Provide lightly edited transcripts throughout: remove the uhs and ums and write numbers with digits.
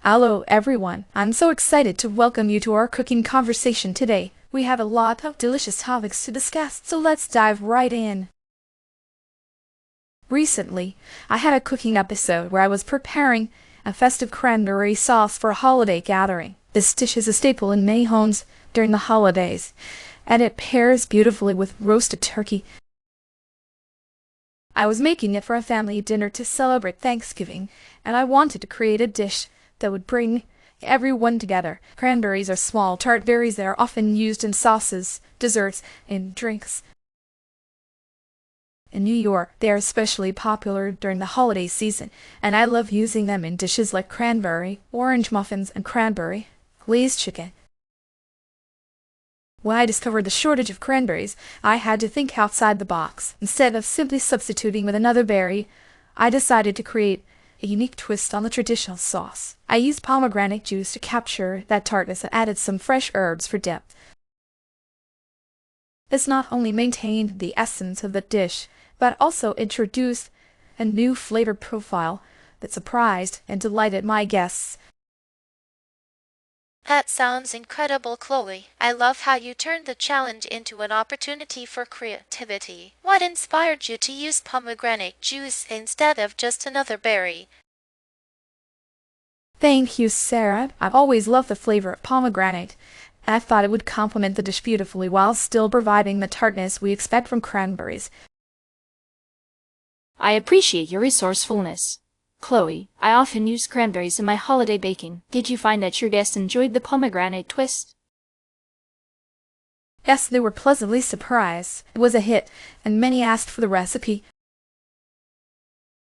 Hello everyone, I'm so excited to welcome you to our cooking conversation today. We have a lot of delicious topics to discuss, so let's dive right in. Recently, I had a cooking episode where I was preparing a festive cranberry sauce for a holiday gathering. This dish is a staple in many homes during the holidays, and it pairs beautifully with roasted turkey. I was making it for a family dinner to celebrate Thanksgiving, and I wanted to create a dish that would bring everyone together. Cranberries are small, tart berries that are often used in sauces, desserts, and drinks. In New York, they are especially popular during the holiday season, and I love using them in dishes like cranberry, orange muffins, and cranberry glazed chicken. When I discovered the shortage of cranberries, I had to think outside the box. Instead of simply substituting with another berry, I decided to create a unique twist on the traditional sauce. I used pomegranate juice to capture that tartness and added some fresh herbs for depth. This not only maintained the essence of the dish, but also introduced a new flavor profile that surprised and delighted my guests. That sounds incredible, Chloe. I love how you turned the challenge into an opportunity for creativity. What inspired you to use pomegranate juice instead of just another berry? Thank you, Sarah. I've always loved the flavor of pomegranate, and I thought it would complement the dish beautifully while still providing the tartness we expect from cranberries. I appreciate your resourcefulness. Chloe, I often use cranberries in my holiday baking. Did you find that your guests enjoyed the pomegranate twist? Yes, they were pleasantly surprised. It was a hit, and many asked for the recipe.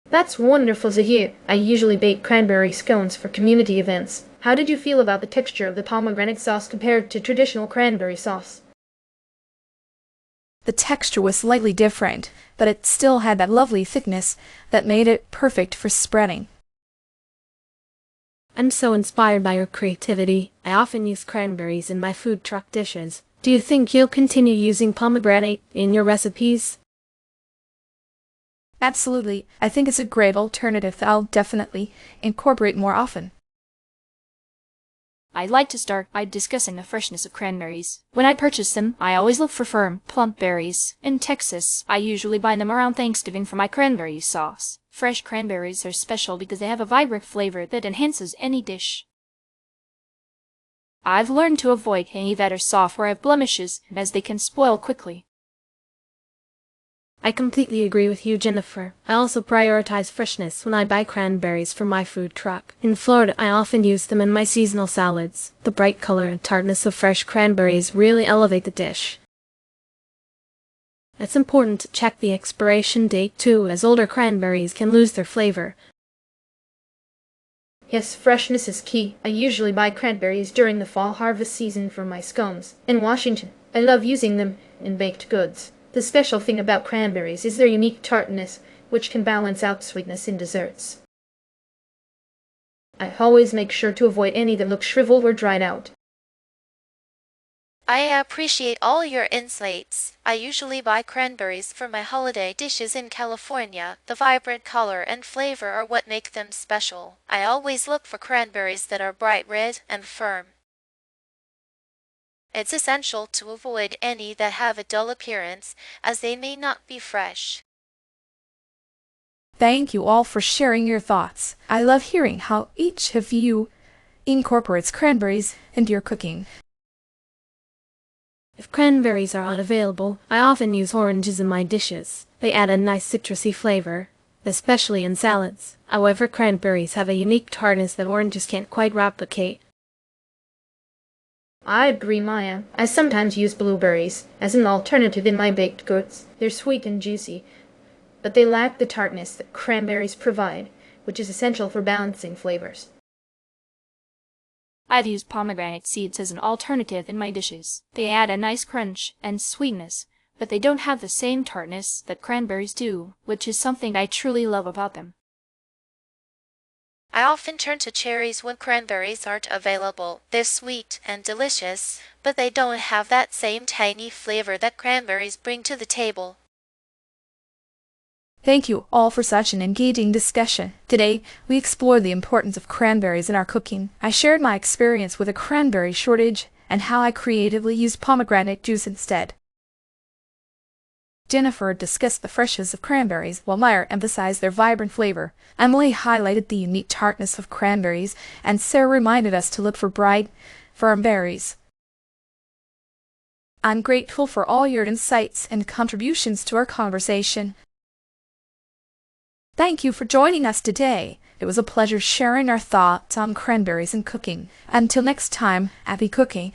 That's wonderful to hear. I usually bake cranberry scones for community events. How did you feel about the texture of the pomegranate sauce compared to traditional cranberry sauce? The texture was slightly different, but it still had that lovely thickness that made it perfect for spreading. I'm so inspired by your creativity. I often use cranberries in my food truck dishes. Do you think you'll continue using pomegranate in your recipes? Absolutely. I think it's a great alternative that I'll definitely incorporate more often. I'd like to start by discussing the freshness of cranberries. When I purchase them, I always look for firm, plump berries. In Texas, I usually buy them around Thanksgiving for my cranberry sauce. Fresh cranberries are special because they have a vibrant flavor that enhances any dish. I've learned to avoid any that are soft or have blemishes, as they can spoil quickly. I completely agree with you, Jennifer. I also prioritize freshness when I buy cranberries for my food truck. In Florida, I often use them in my seasonal salads. The bright color and tartness of fresh cranberries really elevate the dish. It's important to check the expiration date too, as older cranberries can lose their flavor. Yes, freshness is key. I usually buy cranberries during the fall harvest season for my scones. In Washington, I love using them in baked goods. The special thing about cranberries is their unique tartness, which can balance out sweetness in desserts. I always make sure to avoid any that look shriveled or dried out. I appreciate all your insights. I usually buy cranberries for my holiday dishes in California. The vibrant color and flavor are what make them special. I always look for cranberries that are bright red and firm. It's essential to avoid any that have a dull appearance, as they may not be fresh. Thank you all for sharing your thoughts. I love hearing how each of you incorporates cranberries into your cooking. If cranberries are unavailable, I often use oranges in my dishes. They add a nice citrusy flavor, especially in salads. However, cranberries have a unique tartness that oranges can't quite replicate. I agree, Maya. I sometimes use blueberries as an alternative in my baked goods. They're sweet and juicy, but they lack the tartness that cranberries provide, which is essential for balancing flavors. I've used pomegranate seeds as an alternative in my dishes. They add a nice crunch and sweetness, but they don't have the same tartness that cranberries do, which is something I truly love about them. I often turn to cherries when cranberries aren't available. They're sweet and delicious, but they don't have that same tangy flavor that cranberries bring to the table. Thank you all for such an engaging discussion. Today, we explored the importance of cranberries in our cooking. I shared my experience with a cranberry shortage and how I creatively used pomegranate juice instead. Jennifer discussed the freshness of cranberries, while Meyer emphasized their vibrant flavor. Emily highlighted the unique tartness of cranberries, and Sarah reminded us to look for bright, firm berries. I'm grateful for all your insights and contributions to our conversation. Thank you for joining us today. It was a pleasure sharing our thoughts on cranberries and cooking. Until next time, happy cooking.